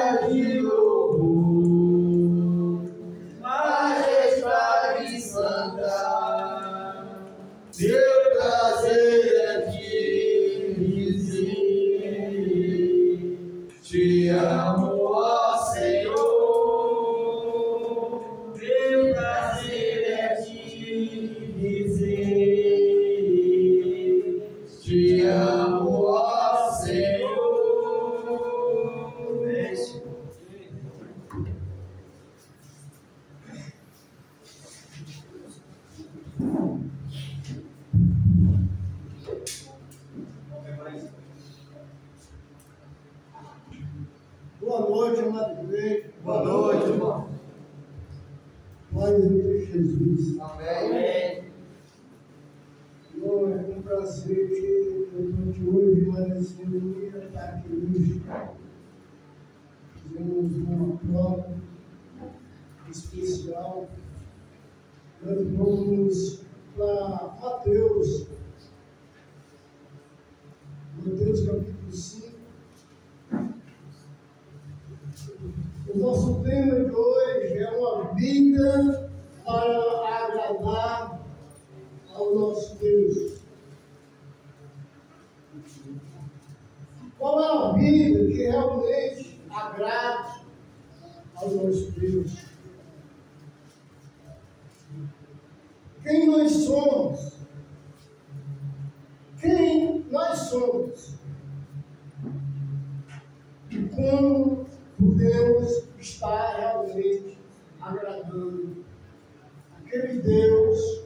de louvor, majestade santa, meu prazer é te dizer, te amo, ó Senhor, meu prazer é te dizer, te amo, ó Senhor. Boa noite, amado igreja. Boa noite, irmão. Glória a Deus, Jesus. Amém. Senhor, é um prazer que eu estou aqui hoje, agradecendo muito estar aqui hoje. Fizemos uma prova especial. Nós vamos para Mateus capítulo 5. O nosso tema de hoje é uma vida para agradar ao nosso Deus. Qual é a vida que realmente agrada ao nosso Deus? Quem nós somos? Quem nós somos? E como podemos estar realmente agradando aquele Deus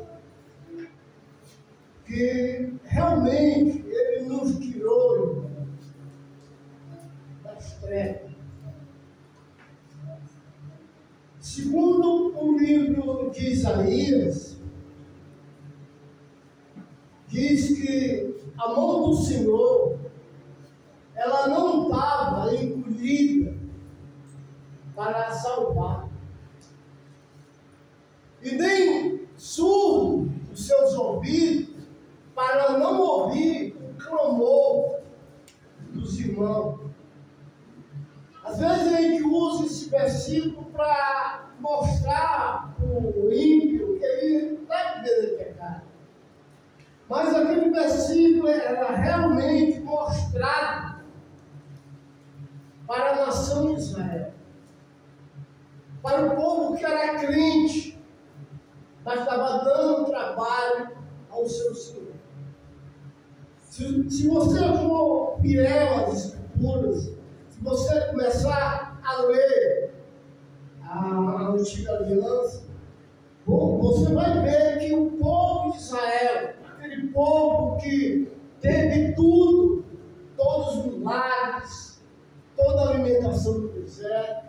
que realmente Ele nos tirou das trevas. Segundo o livro de Isaías, diz que a mão do Senhor, ela não estava encolhida para salvar, e nem surdo os seus ouvidos para não ouvir o clamor dos irmãos. Às vezes a gente usa esse versículo para mostrar para o ímpio que ele está vivendo pecado. Mas aquele versículo era realmente mostrado para a nação de Israel, para o povo que era crente, mas estava dando trabalho ao seu Senhor. Se você for fiel às Escrituras, se você começar a ler a Antiga Aliança, você vai ver que o povo de Israel, aquele povo que teve tudo, todos os milagres, toda a alimentação do deserto,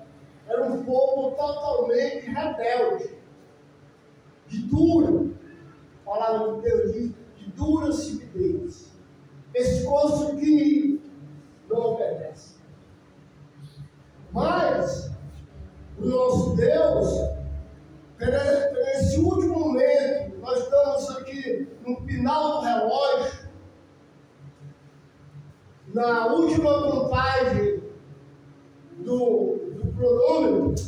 era um povo totalmente rebelde, de dura, a palavra de Deus diz, de dura cividez, pescoço que não obedece. Mas o nosso Deus, nesse último momento, nós estamos aqui no final do relógio, na última contagem do cronômetro,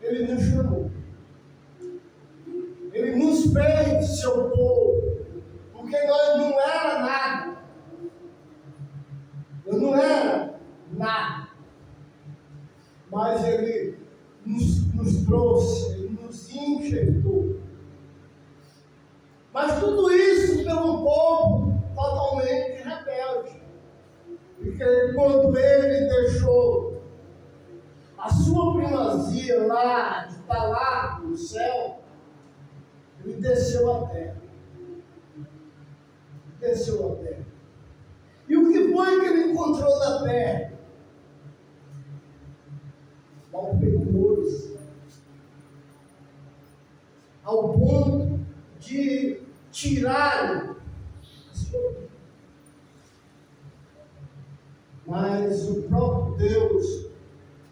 Ele nos chamou. Ele nos fez seu povo, porque nós não era nada. Eu não era nada. Mas Ele nos trouxe, Ele nos enxertou. Mas tudo isso pelo povo totalmente rebelde. Porque quando Ele deixou a sua primazia lá, de estar lá no céu, Ele desceu à terra. Desceu à terra. E o que foi que Ele encontrou na terra? Malfeitores, ao ponto de tirarem a sua vida. Mas o próprio Deus,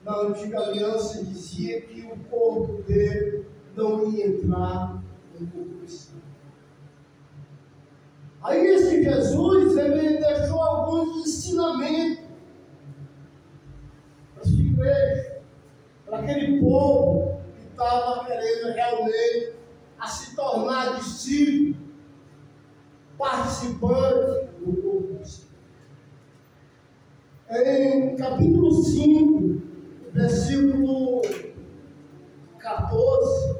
na Antiga Aliança, dizia que o povo dele não ia entrar em corrupção. Aí esse Jesus, ele deixou alguns ensinamentos aquele povo que estava querendo realmente a se tornar discípulo, participante do povo do Senhor. Em capítulo 5, versículo 14,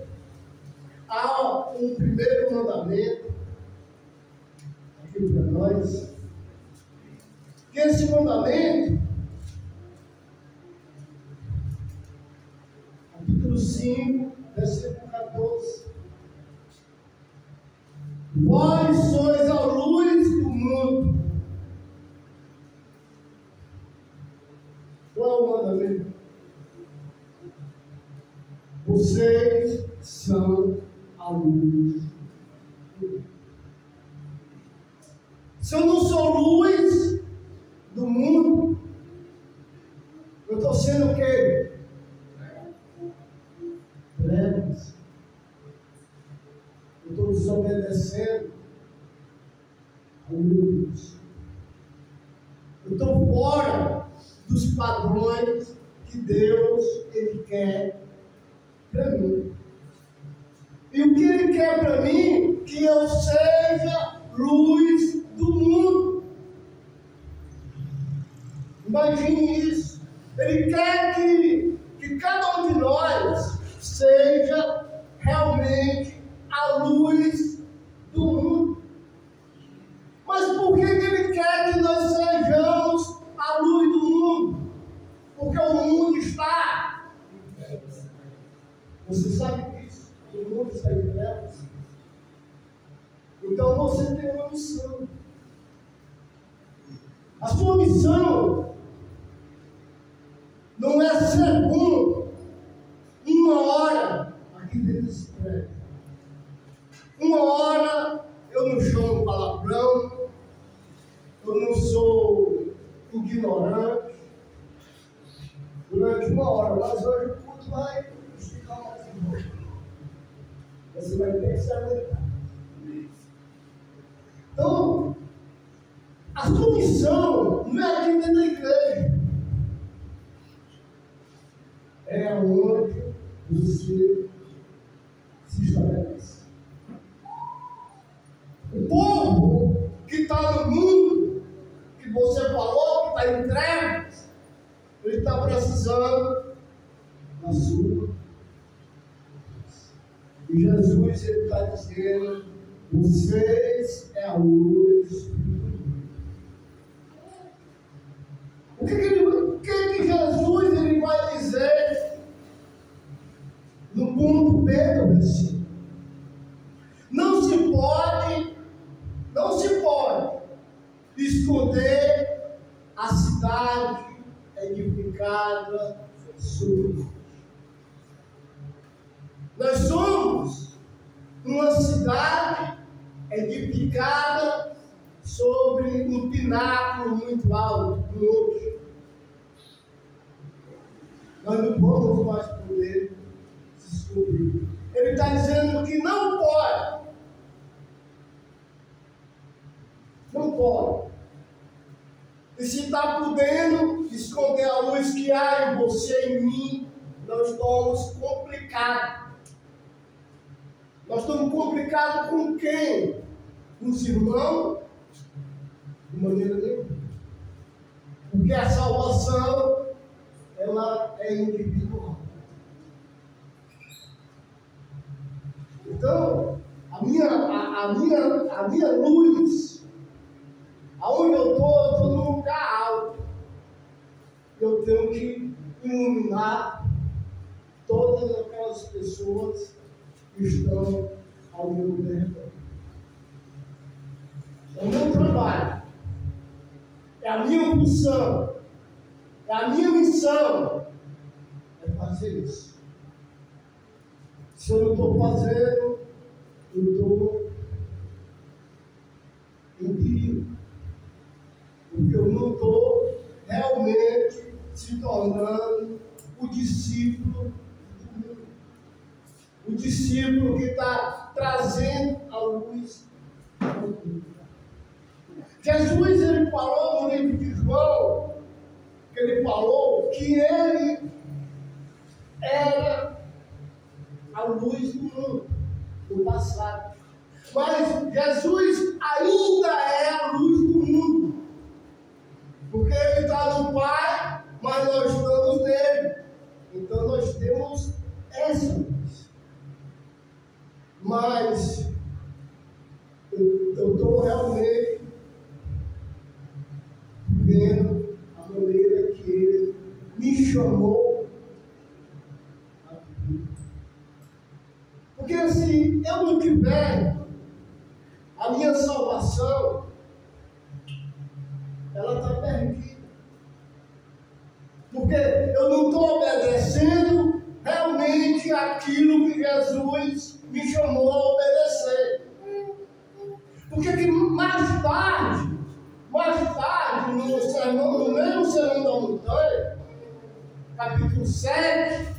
há um primeiro mandamento aqui para nós. Que esse mandamento, capítulo 5, versículo 14. Vós sois a luz do mundo. Qual é o mandamento? Vocês são a luz do mundo. Se eu não sou luz do mundo, eu estou sendo o quê? Trevas. Eu estou desobedecendo ao meu Deus. Eu estou fora dos padrões que Deus Ele quer para mim. E o que Ele quer para mim? Que eu seja luz do mundo. Imagine isso. Ele quer que cada um de nós seja realmente a luz do mundo. Mas por que Ele quer que nós sejamos a luz do mundo? Porque o mundo está. Você sabe disso? O mundo está em trevas. Então você tem uma missão. A sua missão não é ser bom uma hora aqui dentro desse prédio. Uma hora eu não chamo palavrão, eu não sou ignorante. Durante uma hora, mas hoje o culto vai esticar mais um pouco. Você vai ter que se aguentar. Então, a sua missão não é aqui dentro da igreja. É onde você se estabelece. O povo que está no mundo, que você falou, que está em trevas, ele está precisando da sua. E Jesus está dizendo: vocês é a luz do mundo. O que Jesus ele vai dizer no ponto B do versículo? Não se pode esconder a cidade edificada sobre. Nós somos uma cidade edificada sobre um pináculo muito alto, hoje. Nós não vamos mais poder se esconder. Ele está dizendo que não pode. Não pode. E se está podendo esconder a luz que há em você e em mim, nós estamos complicados. Nós estamos complicados com quem? Com os irmãos? De maneira nenhuma. Porque a salvação, ela é individual. Então, a minha luz, aonde eu estou num lugar alto. Eu tenho que iluminar todas aquelas pessoas que estão ao meu redor. É o meu trabalho, é a minha função, é a minha missão, é fazer isso. Se eu não estou fazendo, eu estou em perigo, porque eu não estou realmente se tornando o discípulo do mundo. O discípulo que está trazendo a luz ao mundo. Jesus, ele falou no livro de João, que ele falou que ele era a luz do mundo, do passado. Mas Jesus ainda é a luz do mundo. Porque Ele está no Pai, mas nós estamos nele. Então nós temos essa luz. Mas eu estou realmente vendo a maneira que Ele me chamou a viver. Porque se eu não tiver a minha salvação, ela está perdida. Porque eu não estou obedecendo realmente aquilo que Jesus me chamou a obedecer. Porque que mais tarde, no sermão, no mesmo sermão da montanha, capítulo 7,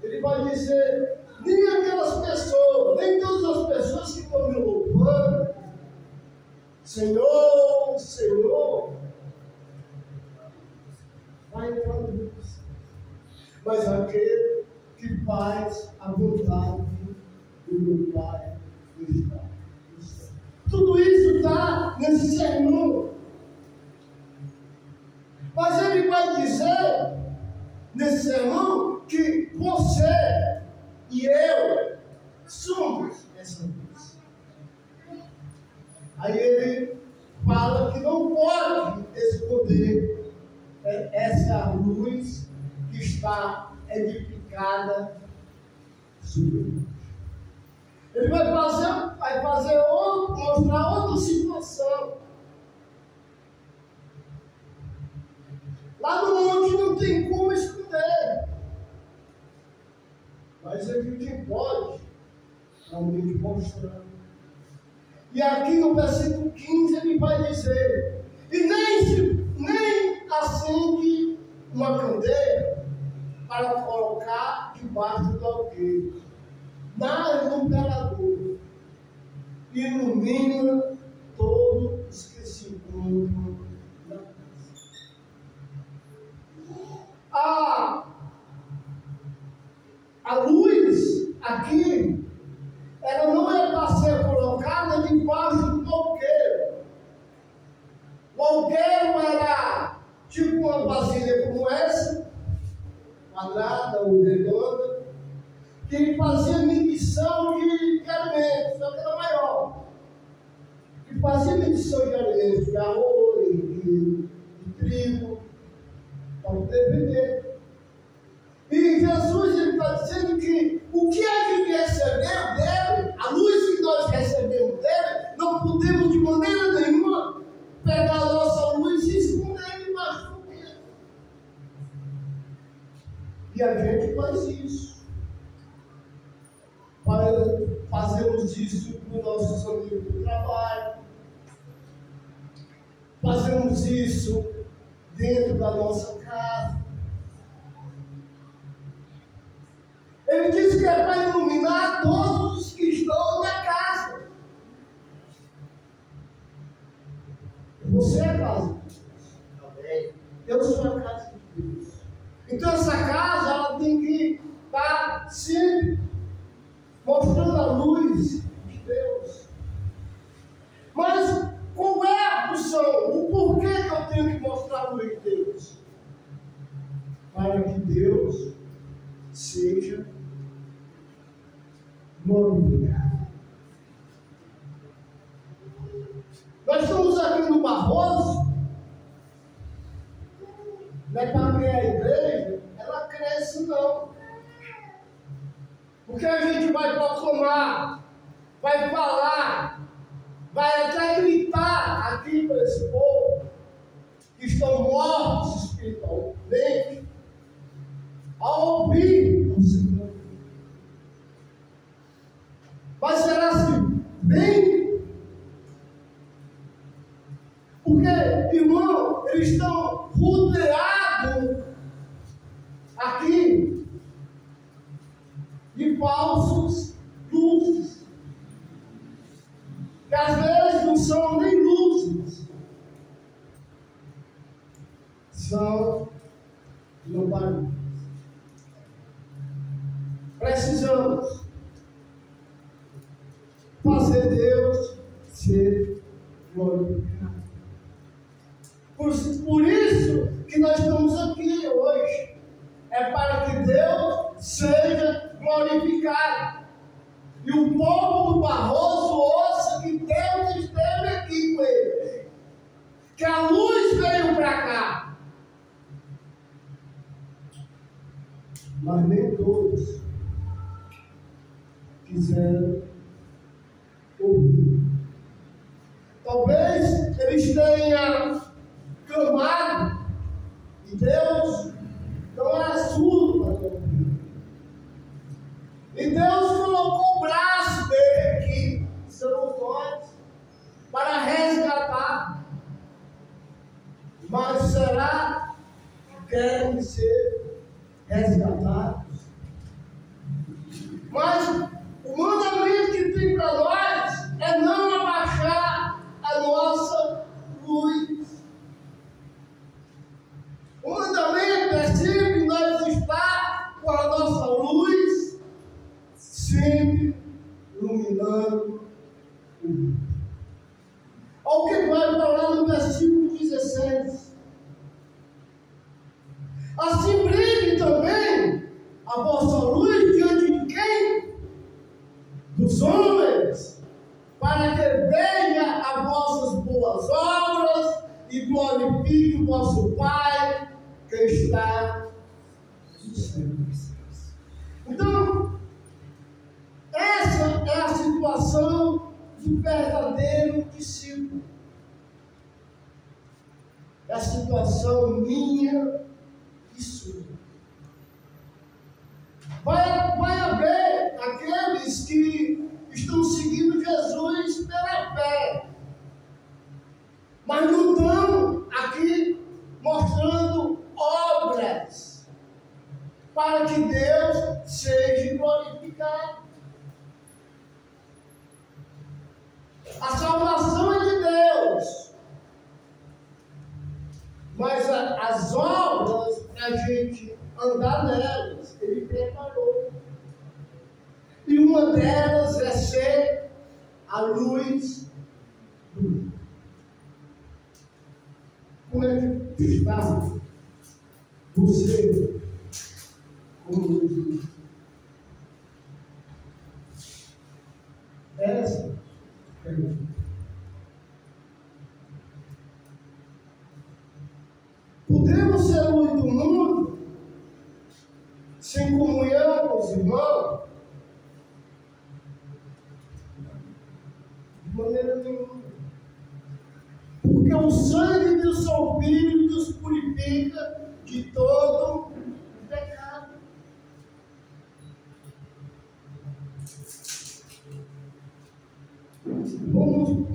ele vai dizer, nem aquelas pessoas, nem todas as pessoas que estão me louvando, Senhor, Senhor, vai entrar no meu coração. Mas aquele que faz a vontade do meu Pai que está no céu. Tudo isso está nesse sermão. Mas ele vai dizer nesse sermão que você e eu somos essa luz. Aí ele fala que não pode esconder essa luz que está edificada sobre nós. Ele vai mostrar outra situação. Lá no monte não tem como esconder. Mas a gente pode realmente mostrar. E aqui no versículo 15 ele vai dizer: e nem acende uma candeia para colocar debaixo do alqueire, mas no velador, ilumina todos os que se encontram na casa. A luz aqui, ela não é para ser colocada debaixo do alqueire. O alqueire era tipo uma vasilha como essa, quadrada ou redonda, que ele fazia medição de alimentos, só que era maior. Que fazia medição de alimentos, de arroz, de trigo, para poder vender. E Jesus está dizendo que o que a gente recebeu dele, a luz que nós recebemos dele, não podemos de maneira nenhuma pegar a nossa luz e esconder debaixo do dedo. E a gente faz isso. Fazemos isso com nossos amigos do trabalho. Fazemos isso dentro da nossa casa. Ele diz que é para iluminar todos os que estão na casa. Você é a casa de Deus. Eu sou a casa de Deus. Então essa casa, ela tem que estar sempre mostrando a luz de Deus. Mas qual é a função? O porquê que eu tenho que mostrar a luz de Deus? Para que Deus seja glorificado. Nós estamos aqui no Barroso, não é para ver a igreja, ela cresce não. Porque a gente vai proclamar, vai falar, vai até gritar aqui para esse povo que estão mortos espiritualmente, a ouvir o Senhor. Mas será assim? Bem? Porque, irmão, eles estão rodeados aqui de falsos luzes. Que às vezes não são nem luzes. São lamparina. precisamos fazer Deus ser glorificado. Por isso que nós estamos aqui hoje. É para que Deus seja glorificado. E o povo do Barroso ouça que Deus esteve aqui com ele. Que a luz veio para cá. Mas nem todos quiseram ouvir. Talvez eles tenham clamado e Deus não era surdo para ouvir. E Deus colocou o braço dele aqui, seus olhos, para resgatar. Mas será que querem ser resgatados? Mas o mandamento que tem para nós é não abaixar a nossa luz. O mandamento é sempre nós estar com a nossa luz sempre iluminando o mundo. Olha o que vai falar no versículo 16. Assim brilhe também a vossa luz diante de quem? Dos homens, para que veja as vossas boas obras e glorifique o vosso Pai que está nos céus. Então, essa é a situação do verdadeiro discípulo. É a situação minha e sua. Vai haver aqueles que estão seguindo Jesus pela fé, mas não estão aqui mostrando obras para que Deus seja glorificado. A salvação é de Deus, mas as obras para a gente andar nelas, Ele preparou. E uma delas é ser a luz do mundo. Como é que está você como luz do mundo? Essa é a pergunta. Podemos ser luz do mundo sem comunhão com os irmãos? De maneira nenhuma. Porque o sangue do seu Filho nos purifica de todo pecado. Vamos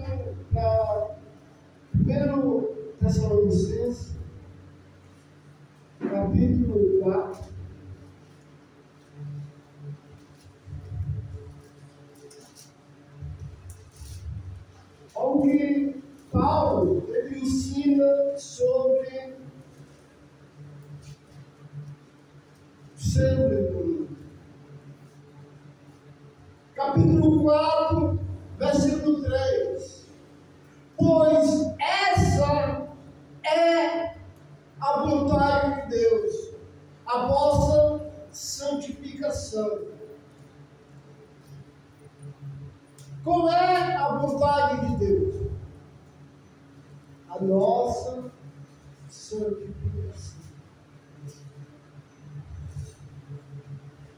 para 1 Tessalonicenses, capítulo 4. Olha o que Paulo ele ensina sobre ser mundo. Capítulo 4, versículo 3. Pois essa é a vontade de Deus, a vossa santificação. Qual é a vontade de Deus? A nossa santificação.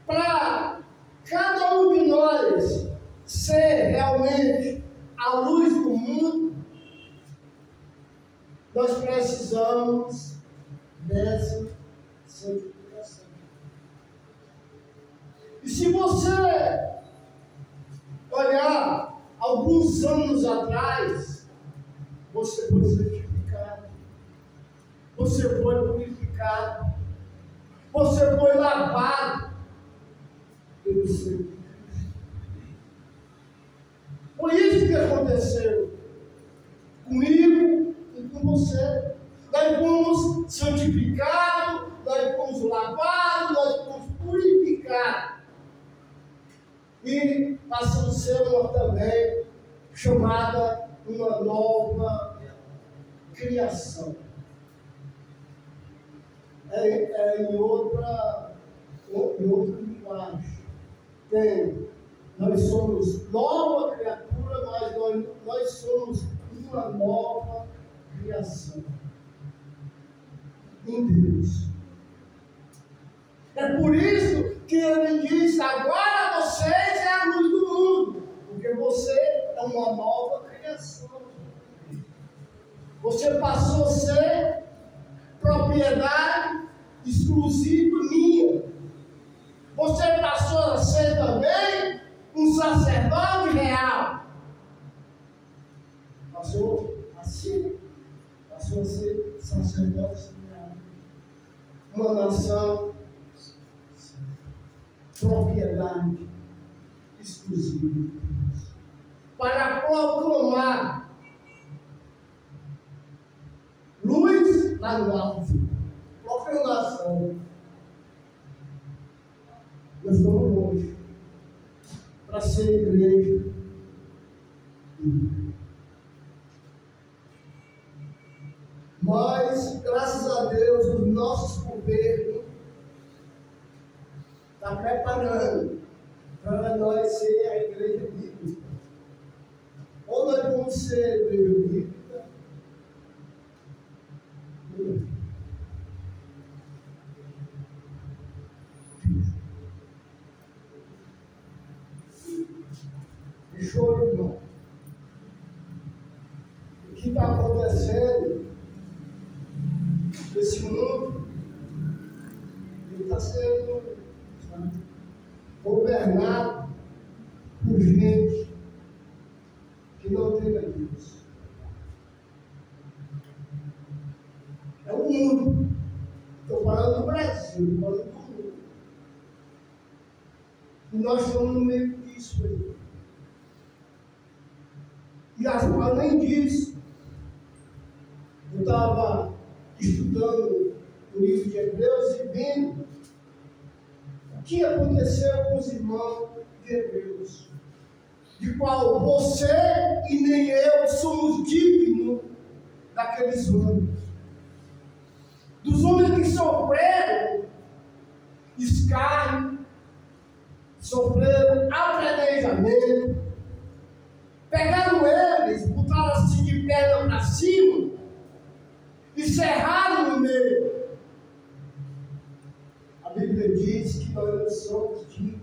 Para cada um de nós ser realmente a luz do mundo, nós precisamos dessa santificação. E se você olhar alguns anos atrás, você foi santificado, você foi purificado, você foi lavado pelo Senhor. Foi isso que aconteceu comigo e com você. Nós fomos santificados, nós fomos lavados, nós fomos purificados. e passou a ser uma também chamada uma nova criação. Em outra linguagem. Nós somos nova criatura, mas nós somos uma nova criação em Deus. É por isso que ele diz: agora vocês é a luz do mundo, porque você é uma nova criação. Você passou a ser propriedade exclusiva minha. Você passou a ser também um sacerdote real. Passou a ser sacerdote real. Uma nação, propriedade exclusiva. Para proclamar luz lá no alto. Proclamação. Nós estamos longe para ser igreja. Mas, graças a Deus, os nossos governos estão preparando para nós ser a igreja bíblica. Ou nós vamos ser a igreja bíblica, choro, irmão. O que está acontecendo nesse mundo? Ele está sendo governado por gente que não tem a Deus. É o mundo. Estou falando do Brasil, estou falando do mundo. E nós estamos no meio disso aí. E além disso, eu estava estudando o livro de Hebreus e vendo o que aconteceu com os irmãos de Hebreus, de qual você e nem eu somos dignos daqueles homens. Dos homens que sofreram escárnio, sofreram apredejamento, pegaram eles, botaram assim de perna para cima e cerraram no meio. A Bíblia diz que nós não somos dignos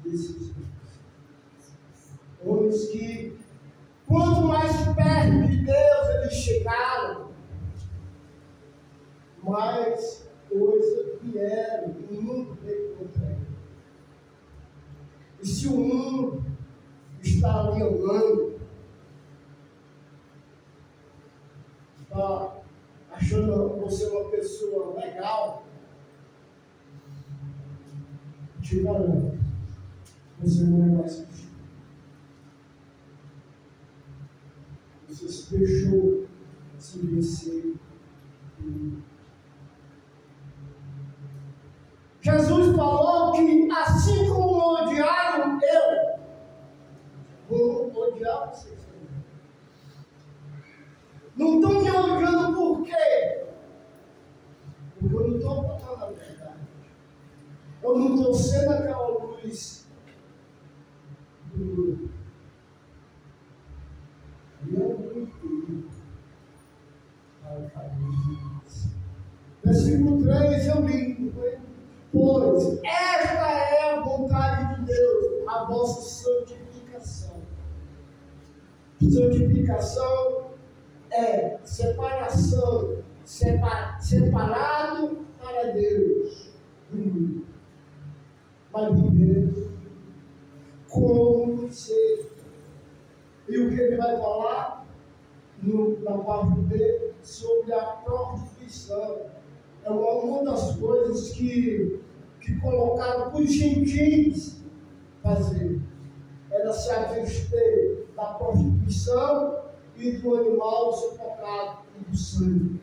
desses homens que, quanto mais perto de Deus eles chegaram, mais coisas vieram, o mundo veio contra eles. E se o mundo está ali olhando, está achando você uma pessoa legal, te garanto, você não é mais Cristo. Você se deixou se vencer. Jesus falou que assim como odiaram eu, vou odiar vocês também. Não estão me odiando por quê? Porque eu não estou falando a verdade. Eu não estou sendo aquela luz do mundo. E eu muito versículo 3 eu li, pois esta é a vontade de Deus, a vossa santificação. Santificação é separação, separado para Deus. Mas viver como ser. E o que ele vai falar na parte B sobre a prostituição. É uma das coisas que colocaram para os gentios fazer. Era se abster da prostituição e do animal sufocado e do sangue.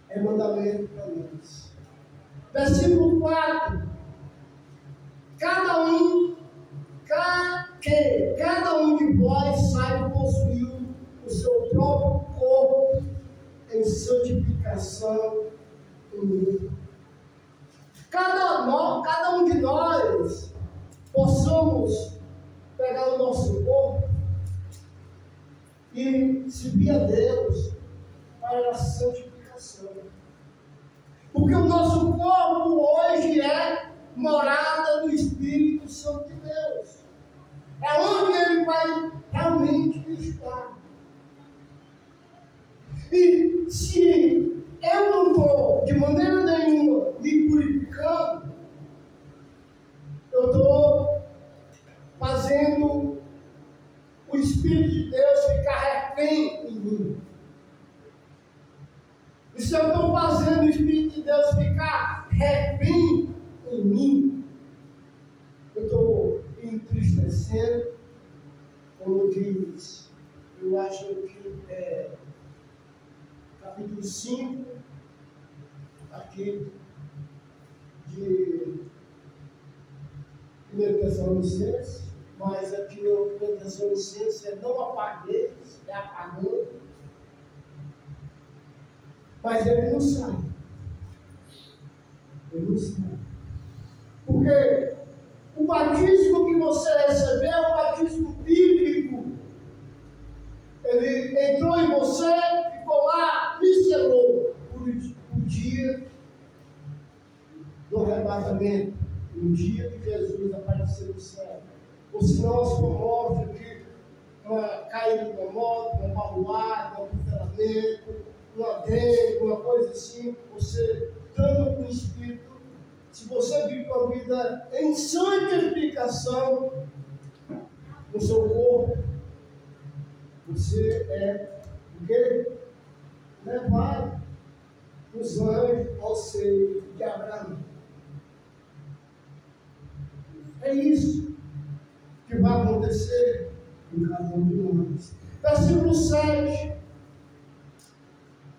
É mandamento para nós. Versículo 4. Cada um cada um de vós saiba possuir o seu próprio corpo em santificação e luta. Cada um de nós possamos pegar o nosso corpo e servir a Deus para a santificação. Porque o nosso corpo hoje é morada do Espírito Santo de Deus. É onde ele vai realmente estar. E se eu não estou de maneira nenhuma me purificando, eu estou fazendo o Espírito de Deus ficar refém em mim. E se eu estou fazendo o Espírito de Deus ficar refém em mim, eu estou entristecendo, como diz, eu acho que é capítulo 5, aqui de 1 Tessalonicenses, mas aqui no 1 Tessalonicenses é não apagueis, é apagando. Mas ele não sai. Ele não sai. Porque o batismo que você recebeu é um batismo bíblico. Ele entrou em você, ficou lá, e selou o dia do arrebatamento, o dia que Jesus apareceu no céu. Ou senão as morte aqui, uma caída de uma moto, uma baluada, um atropelamento, uma dengue, uma coisa assim, você estando com o Espírito, se você vive uma vida em santificação no seu corpo, você é o quê? Levado os anjos ao seio de Abraão. É isso que vai acontecer em cada um de nós. Versículo 7.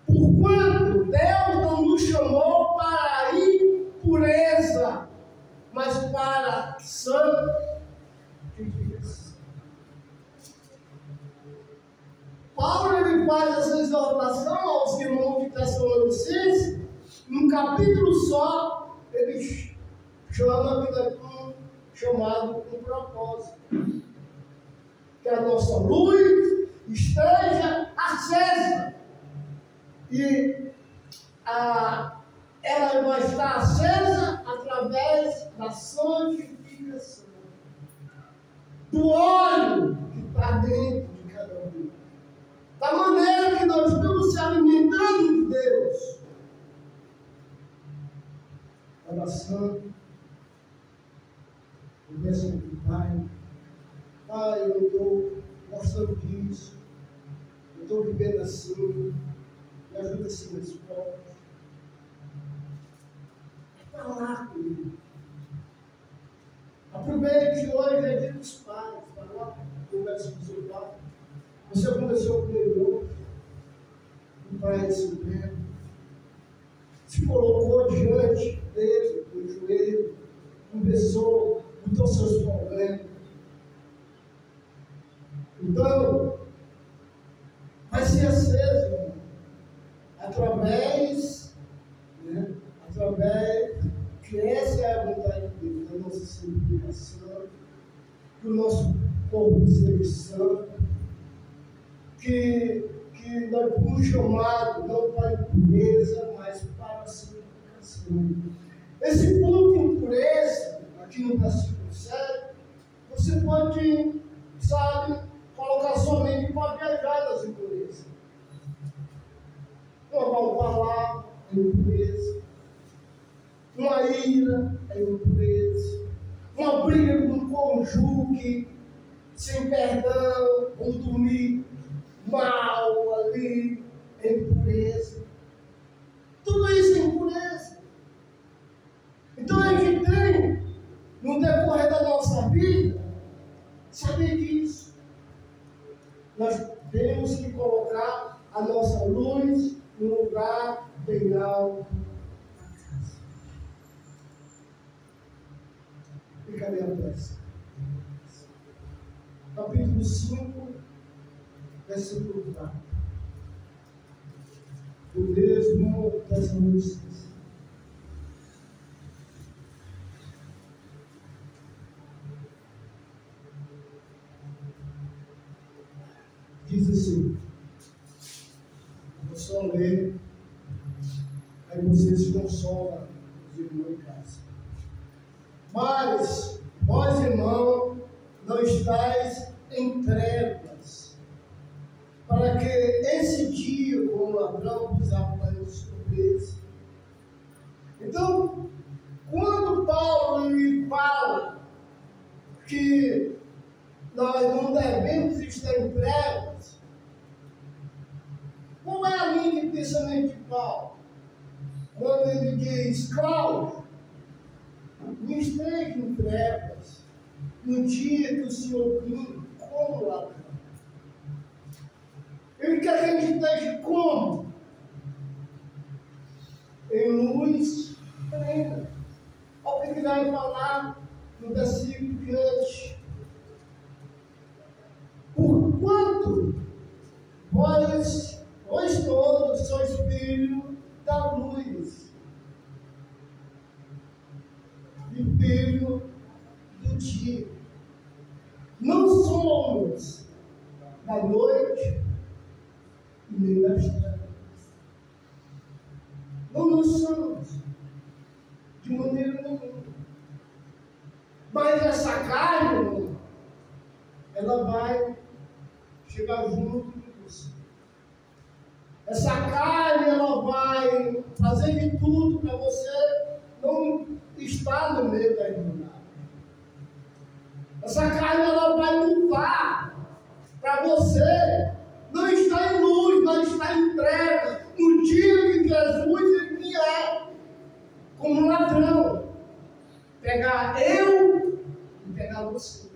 Porquanto Deus não nos chamou para a impureza, mas para a santificação. Paulo ele faz essa exortação aos irmãos de Tessalonicenses, num capítulo só, ele chama a vida chamado com propósito. Que a nossa luz esteja acesa. E ela vai estar acesa através da santificação. Do óleo que está dentro de cada um. Da maneira que nós estamos se alimentando de Deus. Oração. Conversa com o Pai. Pai, eu não estou gostando disso. Eu estou vivendo assim. Me ajuda a ser mais forte. É falar comigo. Aproveite hoje, é dia dos pais. Fala, conversa com o seu pai. Você conversou com o irmão. O Pai Supremo. Se colocou diante dele, no joelho. Conversou, botou seus problemas. Então, vai ser aceso, irmão. Através que essa é a vontade de Deus, da nossa santificação, que o nosso corpo seja santo, que nós fomos chamados não para a impureza, mas para a santificação. Esse ponto de impureza, aqui no versículo 7, você pode, colocar sua mente para viajar nas impurezas. Uma mal palavra é impureza. Uma ira é impureza. Uma briga com um cônjuge sem perdão, ou dormir mal ali é impureza. Tudo isso é impureza. Então a gente tem, no decorrer da nossa vida, saber disso. Nós temos que colocar a nossa luz no lugar bem alto. Fica a minha peça. Capítulo capítulo 5, versículo 4. O mesmo Tessalonicenses. Diz assim, vou só ler, aí vocês consolam os irmãos em casa. Mas vós, irmão, não estáis em trevas, para que esse dia, como ladrão, vos apanhe de surpresa. Então, quando Paulo lhe fala que nós não devemos estar em trevas, qual é a linha de pensamento de Paulo? Quando ele diz, Cláudio, não esteja em trevas no dia que o Senhor vir como ladrão. Ele quer que a gente esteja como? Em luz plena. Olha o que ele vai falar no versículo diante. Porquanto vós todos sois filhos da luz e filho do dia. Não somos da noite e nem das trevas. Não nós somos de maneira nenhuma. Mas essa carne, ela vai chegar junto de você. Essa carne, ela vai fazer de tudo para você não estar no meio da irmandade. Essa carne, ela vai lutar para você não estar em luz, não estar em trevas. No dia que Jesus ele vier como um ladrão, pegar eu e pegar você.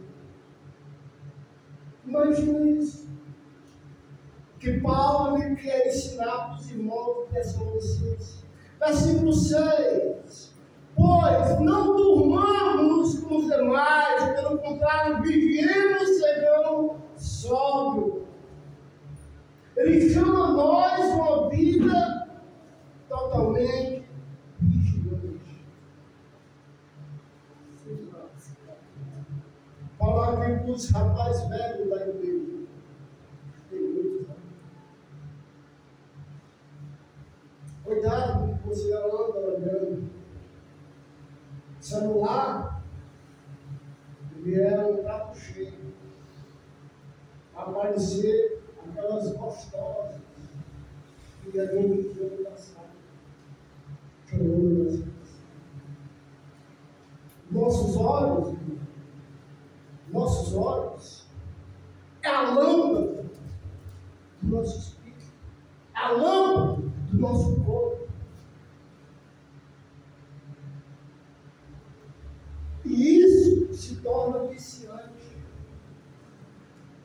Imagina isso. Que Paulo ele quer ensinar para os irmãos de Tessalonicenses. Versículo 6. Pois não durmamos com os demais, pelo contrário, vigiemos e sejamos sóbrios. Ele chama nós uma vida totalmente vigilante. Falar aqui para os rapazes velhos da igreja. Cuidado com o que você anda olhando. Celular, ele é um prato cheio. Aparecer aquelas gostosas que a gente viu passar. Chorando nas ruas. Nossos olhos, é a lâmpada do nosso espírito, é a lâmpada do nosso corpo. E isso se torna viciante.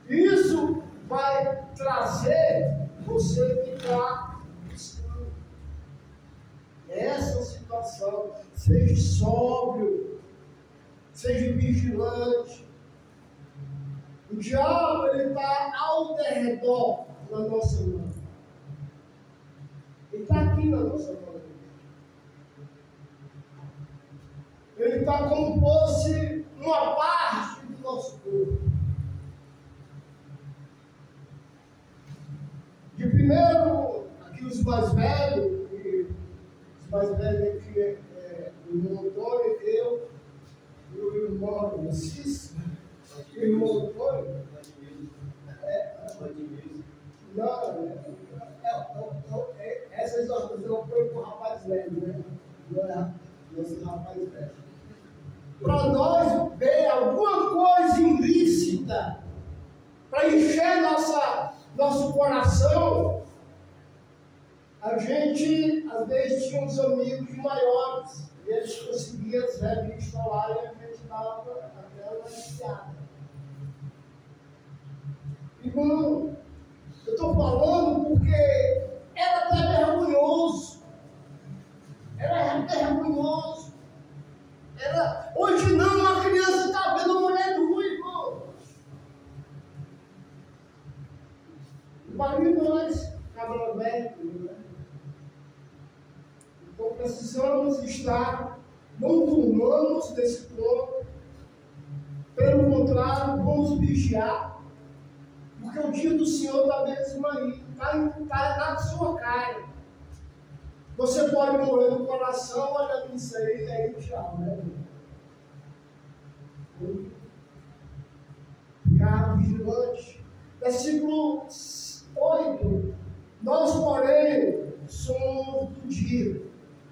Isso vai trazer você ficar buscando. Essa situação, seja sóbrio, seja vigilante. O diabo está ao redor da nossa mão. Ele está aqui na nossa mão. Ele está como se fosse uma parte do nosso corpo. De primeiro, aqui os mais velhos aqui o irmão Antônio, eu e o irmão Assis, o irmão Antônio. Essa exortação foi para o rapaz velho, né? Nosso rapaz velho. Para nós ver alguma coisa ilícita, para encher nosso coração, a gente, às vezes, tinha uns amigos maiores, e eles conseguiam as revistas lá e a gente dava aquela iniciada. Irmão, eu estou falando porque era até vergonhoso. Era vergonhoso. Hoje não, uma criança está vendo uma mulher nua, irmão. vamos estar, não turmamos desse ponto. Pelo contrário, vamos vigiar, porque o dia do Senhor está mesmo aí, está na sua cara. Você pode morrer no coração olhando isso aí tchau, né? Ficar vigilante. Versículo 8. Nós, porém, somos do dia,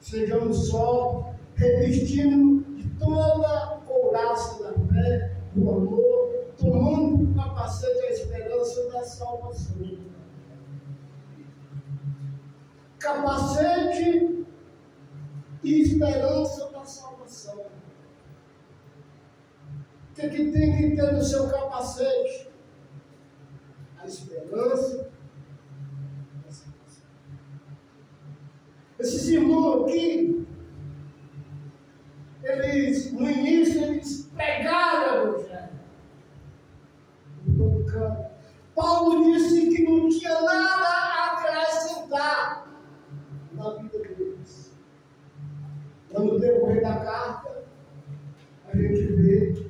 sejamos só, revestindo de toda a couraça da fé, do amor, tomando o capacete a esperança da salvação. Capacete e esperança da salvação. O que tem que ter no seu capacete? A esperança da salvação. Esses irmãos aqui, eles, no início, eles pregaram o evangelho. Paulo disse que não tinha nada a acrescentar na vida deles. Mas no decorrer da carta, a gente vê.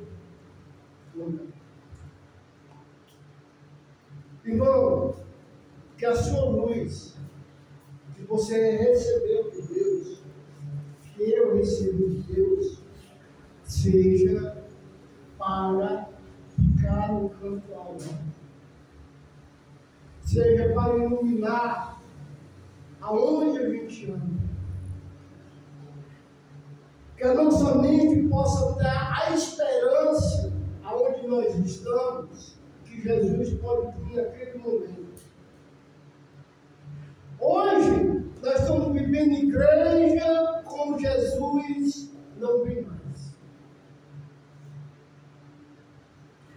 Irmão, que a sua luz, que você recebeu de Deus, que eu recebi de Deus, seja para ficar no canto alto, seja para iluminar aonde a gente anda, que a nossa mente possa dar a esperança aonde nós estamos, que Jesus pode vir naquele momento. Hoje, nós estamos vivendo igreja como Jesus não vem mais.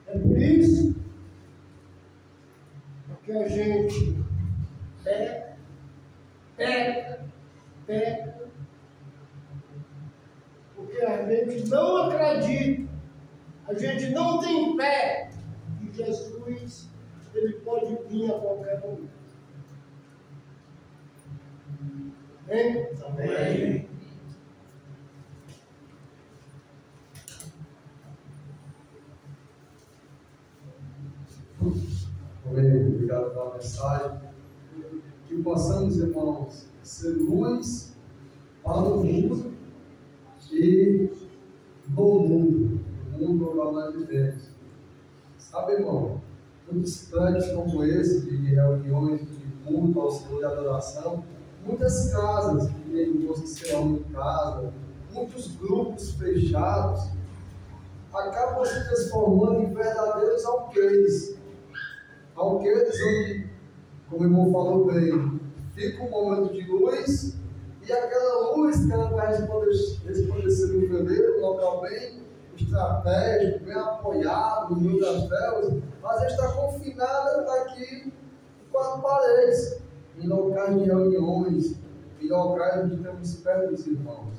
É por isso que a gente peca, porque a gente não acredita, a gente não tem fé que Jesus ele pode vir a qualquer momento. Amém? Amém. Amém. Obrigado pela mensagem. Que possamos, irmãos, ser luz para o mundo e no mundo. O mundo lá nós vivemos. Sabe, irmão, muitos prédios como esse, de reuniões, de culto ao Senhor de adoração, muitas casas que irmãos que se reúnem em casa, muitos grupos fechados, acabam se transformando em verdadeiros alqueires. Alqueires onde, como o irmão falou bem, fica um momento de luz e aquela luz que ela vai resplandecer no veleiro, um local bem estratégico, bem apoiado no meio das trevas, mas está confinada aqui em quatro paredes, em locais de reuniões, em locais onde estamos perto dos irmãos.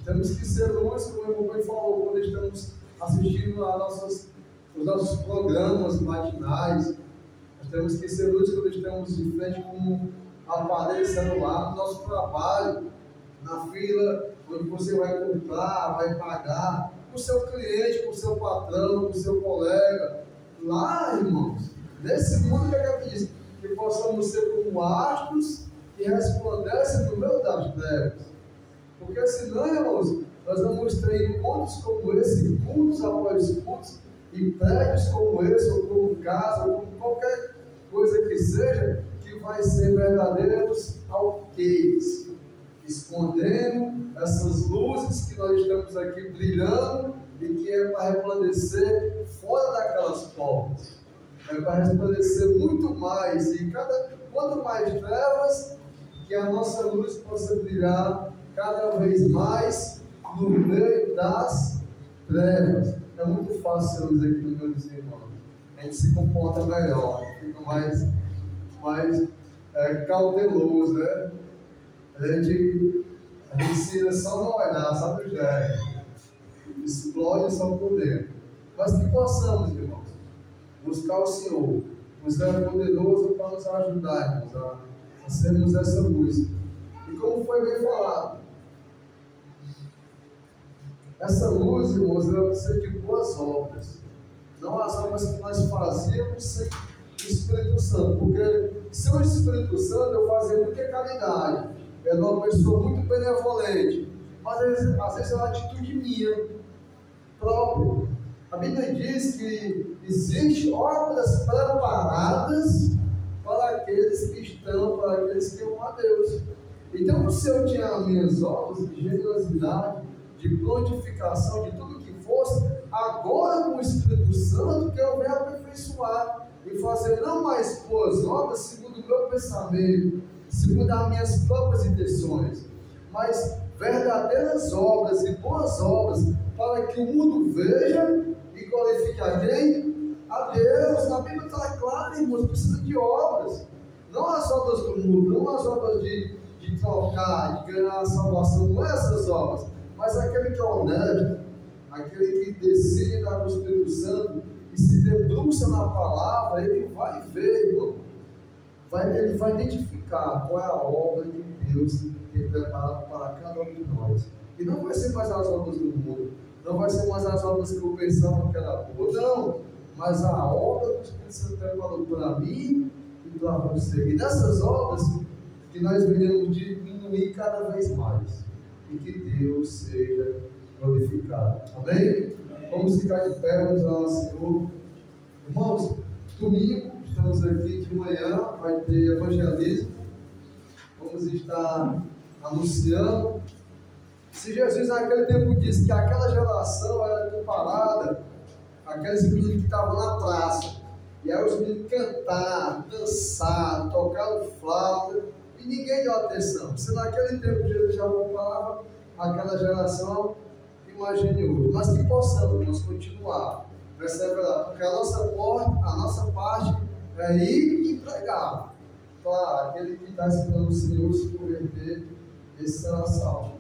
Temos que ser luz, como o irmão bem falou, quando estamos assistindo os nossos programas matinais. Nós temos que ser luz quando estamos de frente com um aparelho celular, no nosso trabalho, na fila, onde você vai comprar, vai pagar, com o seu cliente, com o seu patrão, com o seu colega. Lá, irmãos, nesse mundo que eu disse, que possamos ser como astros que resplandecem no meio das trevas. Porque senão, irmãos, nós vamos ter encontros como esse, cultos após cultos, e prédios como esse, ou como casa, ou como qualquer coisa que seja, que vai ser verdadeiros alqueires, escondendo essas luzes que nós estamos aqui brilhando e que é para resplandecer fora daquelas portas. É para resplandecer muito mais, e quanto mais trevas, que a nossa luz possa brilhar cada vez mais no meio das trevas. É muito fácil ser luz aqui no meio dos irmãos. A gente se comporta melhor, fica mais cauteloso, né? A gente ensina só não olhar, sabe o que é? Explode só por dentro. Mas que possamos, irmãos, buscar o Senhor, pois Ele é poderoso para nos ajudar, irmãos, a sermos essa luz. E como foi bem falado, Essa luz, irmãos, ela precisa de boas obras. Não as obras que nós fazíamos sem o Espírito Santo. Porque sem o Espírito Santo eu fazia muita caridade. Eu era uma pessoa muito benevolente. Mas às vezes é uma atitude minha própria. A Bíblia diz que existem obras preparadas para aqueles que estão, para aqueles que amam a Deus. Então, se eu tinha as minhas obras de generosidade, de prontificação, de tudo que fosse, agora com o Espírito Santo que eu venho aperfeiçoar e fazer não mais boas obras segundo o meu pensamento, segundo as minhas próprias intenções, mas verdadeiras obras e boas obras para que o mundo veja e glorifique a quem? A Deus. Na Bíblia está claro, irmãos, precisa de obras, não as obras do mundo, não as obras de trocar, de ganhar a salvação, não é essas obras, mas aquele que é honesto, aquele que decide dar com o Espírito Santo e se debruça na palavra, ele vai ver, irmão, ele vai identificar qual é a obra que Deus tem preparado para cada um de nós. E não vai ser mais as obras do mundo, não vai ser mais as obras que eu pensava que era boa, não, mas a obra que o Espírito Santo preparou para mim e para você. E nessas obras que nós venhamos diminuir cada vez mais e que Deus seja glorificado. Amém? Vamos ficar de pé, vamos orar ao Senhor. Irmãos, domingo, estamos aqui de manhã, vai ter evangelismo. Vamos estar anunciando. Se Jesus naquele tempo disse que aquela geração era comparada àqueles meninos que estavam na praça, e aí os meninos cantaram, dançaram, tocaram flauta, e ninguém deu atenção. Se naquele tempo Jesus já comparava aquela geração, imagine hoje. Mas que possamos nós continuar, perseverar, porque a nossa parte é ir e pregar. Claro, aquele que está esperando o Senhor se converter, esse será salvo.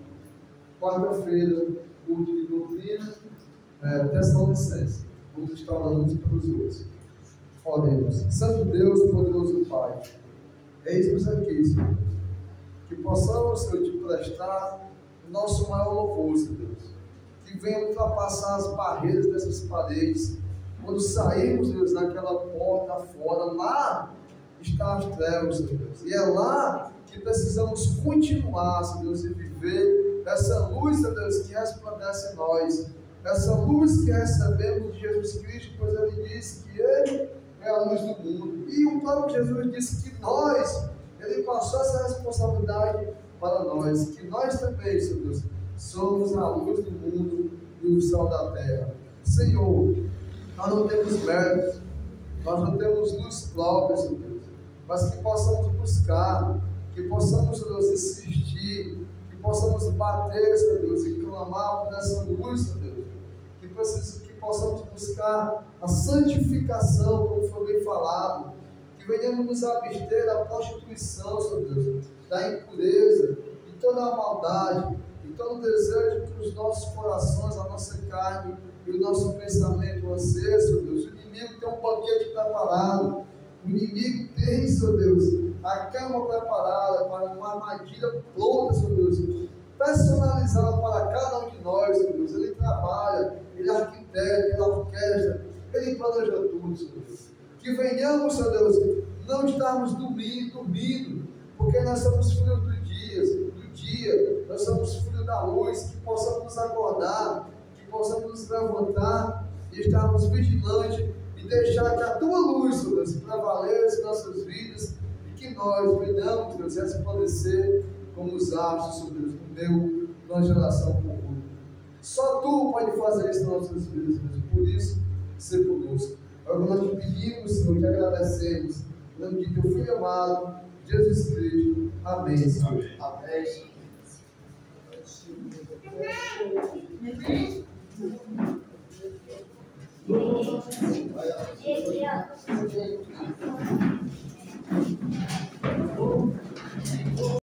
Quarta-feira, culto de doutrina, Tessalonicenses. Vamos estar orando uns pelos outros. Oremos. Santo Deus, poderoso Pai, eis-nos aqui, Senhor, que possamos, Senhor, te prestar o nosso maior louvor, Senhor Deus, que venha ultrapassar as barreiras dessas paredes. Quando sairmos, Deus, daquela porta fora, lá está as trevas, Senhor Deus, e é lá que precisamos continuar, Senhor Deus, e viver essa luz, Senhor Deus, que resplandece em nós, essa luz que recebemos de Jesus Cristo, pois Ele disse que Ele é a luz do mundo, e o próprio Jesus disse que Ele passou essa responsabilidade para nós, que nós também, Senhor Deus, somos a luz do mundo e o sal da terra. Senhor, nós não temos méritos, nós não temos luz própria, Senhor Deus, mas que possamos buscar, que possamos, Senhor Deus, insistir, que possamos bater, Senhor Deus, e clamar por essa luz, Senhor Deus, que possamos buscar a santificação, como foi bem falado, que venhamos nos abster da prostituição, Senhor Deus, da impureza, de toda a maldade, de todo o desejo que os nossos corações, a nossa carne e o nosso pensamento anseiam, Senhor Deus. O inimigo tem um banquete preparado, o inimigo tem, Senhor Deus, a cama preparada para uma armadilha pronta, Senhor Deus, personalizada para cada um de nós, Senhor Deus. Ele trabalha, ele arquiteta, ele orquestra, ele planeja tudo, Senhor Deus. Que venhamos, Senhor Deus, não estarmos dormindo, porque nós somos filhos do dia, nós somos filhos da luz, que possamos nos acordar, que possamos nos levantar e estarmos vigilantes e deixar que a tua luz, Senhor Deus, prevaleça em nossas vidas e que nós venhamos, Deus, resplandecer como os astros, Senhor Deus, numa geração comum. Só tu pode fazer isso em nossas vidas, Deus, por isso, ser conosco. Agora nós te pedimos, Senhor, te agradecemos, em nome de teu Filho amado, Jesus Cristo. Amém, Senhor. Amém. Amém.